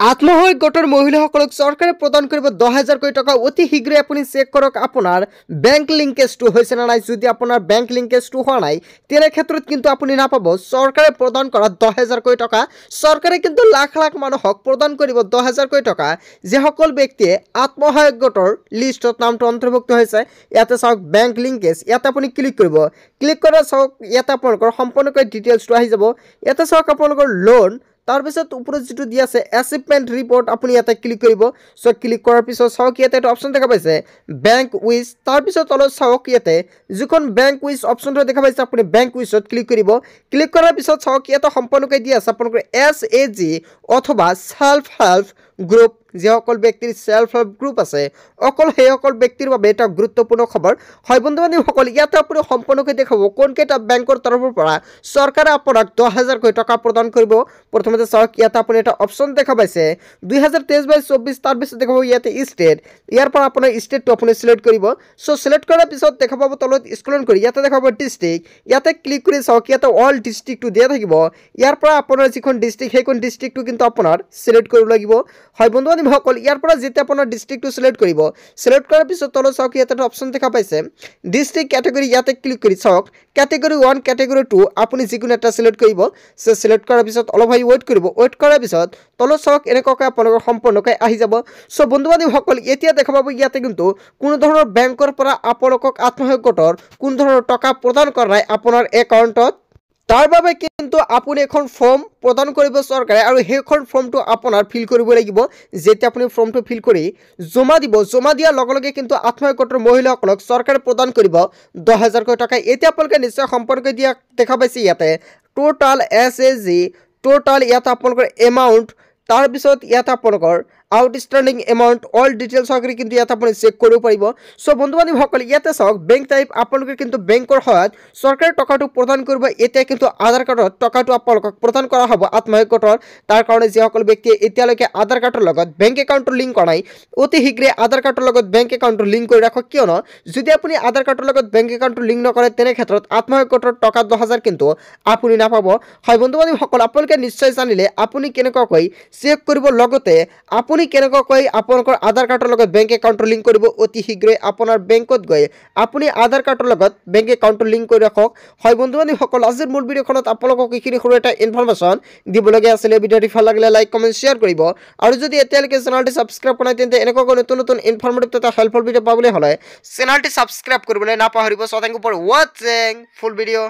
আত্মসহায়ক গোটৰ মহিলাসকলক চৰকাৰে প্ৰদান কৰিব 10,000 কোটি টকা অতি শীঘ্ৰে আপুনি চেক কৰক আপোনাৰ বেংক লিংকেজটো হৈছে না নাই যদি আপোনাৰ বেংক লিংকেজটো হোৱা নাই তেনে ক্ষেত্ৰত কিন্তু আপুনি নাপাব চৰকাৰে প্ৰদান কৰা 10,000 কোটি টকা চৰকাৰে কিন্তু লাখ লাখ মানুহক প্ৰদান কৰিব 10,000 কোটি টকা যেসকল ব্যক্তিয়ে আত্মসহায়ক গোটৰ লিষ্টত নামটো অন্তৰ্ভুক্ত হৈছে ইয়াতে চাওক বেংক লিংকেজ ইয়াতে আপুনি ক্লিক কৰিব ক্লিক কৰা চাওক ইয়াতে আপোনালোকৰ সম্পূৰ্ণকৈ ডিটেইলছটো আহি যাব ইয়াতে চাওক আপোনালোকৰ লোন তাৰ পিছত ওপৰত যেটো দি আছে অ্যাচিভমেন্ট ৰিপৰ্ট আপুনি ইয়াতে ক্লিক কৰিব সো ক্লিক কৰাৰ পিছত চাওক ইয়াতে এটা অপচন দেখা পাইছে বেংক উইজ তাৰ পিছত তলত চাওক ইয়াতে যখন বেংক উইজ অপচনটো দেখা পাইছে আপুনি বেংক উইজত ক্লিক কৰিব ক্লিক কৰাৰ পিছত চাওক ইয়াতে সম্পূৰ্ণকৈ দি আছে আপোনালোকৰ SAG অথবা সেলফ হেল্প গ্ৰুপ যেসকল ব্যক্তিৰ সেলফ হেল্প গ্ৰুপ আছে অকল সেইসকল ব্যক্তিৰ বাবে এটা গুৰুত্বপূৰ্ণ খবৰ হয় বন্ধু-বান্ধৱীসকল ইয়াতে আপুনি সম্পূৰ্ণকৈ দেখাব কোনকেইটা বেংকৰ তৰফৰ পৰা চৰকাৰে আপোনাক 10,000 কোটি টকা প্ৰদান কৰিব প্ৰথমতে চাওক ইয়াতে আপুনি এটা অপচন দেখা পাইছে 2023-24 তাৰ পিছত দেখাব ইয়াতে ষ্টেট ইয়াৰ পৰা আপোনাৰ ষ্টেটটো আপুনি সিলেক্ট কৰিব সো সিলেক্ট কৰাৰ পিছত দেখা পাব তলত স্ক্ৰল কৰি ইয়াতে দেখাব ডিস্ট্ৰিক্ট ইয়াতে ক্লিক কৰি চাওক ইয়াতে অল ডিস্ট্ৰিক্টটো দিয়া থাকিব ইয়াৰ পৰা আপোনাৰ যিখন ডিস্ট্ৰিক্ট সেইখন ডিস্ট্ৰিক্টটো কিন্তু আপোনাৰ সিলেক্ট কৰিব লাগিব হয় বন্ধু-বান্ধৱীসকল ইয়াৰ পৰা যেতিয়া আপোনাৰ ডিস্ট্ৰিক্টটো সিলেক্ট কৰিব সিলেক্ট কৰাৰ পিছত তলত চাওক ইয়াতে এটা অপচন দেখা পাইছে ডিস্ট্ৰিক্ট ক্যাটেগৰি ইয়াতে ক্লিক কৰি চাওক ক্যাটেগৰি 1 ক্যাটেগৰি 2 আপুনি যিকোনো এটা সিলেক্ট কৰিব সো সিলেক্ট কৰাৰ পিছত অলপ ভাই ওয়েট কৰিব ওয়েট কৰাৰ পিছত তলত চাওক এনেকৈ আপোনালোকৰ সম্পূৰ্ণকৈ আহি যাব সো বন্ধু-বান্ধৱীসকল এতিয়া দেখা পাব ইয়াতে কিন্তু কোনো ধৰণৰ বেংকৰ পৰা আপোনালোকক আত্মসহায়ক গোটৰ কোন ধৰণৰ টকা প্ৰদান কৰা নাই আপোনাৰ একাউণ্টত তাৰ বাবে কিন্তু আপুনি এখন ফৰ্ম প্ৰদান কৰিব চৰকাৰে আৰু সেইখন ফৰ্মটো আপোনাৰ ফিল কৰিব লাগিব যেতিয়া আপুনি ফৰ্মটো ফিল কৰি জমা দিব জমা দিয়াৰ লগে লগে কিন্তু আত্মসহায়ক গোটৰ মহিলাসকলক চৰকাৰে প্ৰদান কৰিব 10,000 কোটি টকা এতিয়া আপোনালোকে নিশ্চয় সম্পৰ্ক দিয়া দেখা পাইছে ইয়াতে টোটাল SAG টোটাল ইয়াতে আপোনালোকৰ এমাউণ্ট তাৰ পিছত ইয়াতে আপোনালোকৰ আউটস্ট্যান্ডিং এমাউন্ট অল ডিটেইলস সহকাৰে কিন্তু ইয়াতে আপুনি চেক কৰিব পাৰিব সো বন্ধু-বান্ধৱীসকল ইয়াতে চাওক বেংক টাইপ আপোনালোকে কিন্তু বেংকৰ সহায়ত চৰকাৰে টকাটো প্ৰদান কৰিব এতিয়া কিন্তু আধাৰ কাৰ্ডত টকাটো আপোনালোকক প্ৰদান কৰা হ'ব আত্মসহায়ক গোটৰ তাৰ কাৰণে যিসকল ব্যক্তিয়ে এতিয়ালৈকে আধাৰ কাৰ্ডৰ লগত বেংক একাউণ্টৰ লিংক কৰা নাই অতি শীঘ্ৰে আধাৰ কাৰ্ডৰ লগত বেংক একাউণ্টৰ লিংক কৰি ৰাখক কিয়নো যদি আপুনি আধাৰ কাৰ্ডৰ লগত বেংক একাউণ্টৰ লিংক নকৰে তেনে ক্ষেত্ৰত আত্মসহায়ক গোটৰ টকা 10,000 কিন্তু আপুনি নাপাব হয় বন্ধু-বান্ধৱীসকল আপোনালোকে নিশ্চয় জানিলে আপুনি কেনেকৈ চেক কৰিব লগতে আপুনি কেনেকৈ আপোনালোকৰ আধাৰ কাৰ্ডৰ লগত বেংক একাউণ্টৰ লিংক কৰিব অতি শীঘ্ৰে আপোনাৰ বেংকত গৈ আপুনি আধাৰ কাৰ্ডৰ লগত বেংক একাউণ্টৰ লিংক কৰি ৰাখক হয় বন্ধু-বান্ধৱীসকল আজিৰ মূল ভিডিঅ'খনত আপোনালোকক এইখিনি সৰু এটা ইনফৰমেশ্যন দিবলগীয়া আছিল ভিডিঅ'টি ভাল লাগিলে লাইক কমেন্ট শেয়াৰ কৰিব আৰু যদি এতিয়ালৈকে চেনেলটি সাবস্ক্ৰাইব কৰা নাই তেন্তে এনেকৈ নতুন নতুন ইনফৰমেটিভ তথা হেল্পফুল ভিডিঅ' পাবলৈ হ'লে চেনেলটি সাবস্ক্ৰাইব কৰিবলৈ নাপাহৰিব so thank you for watching full video'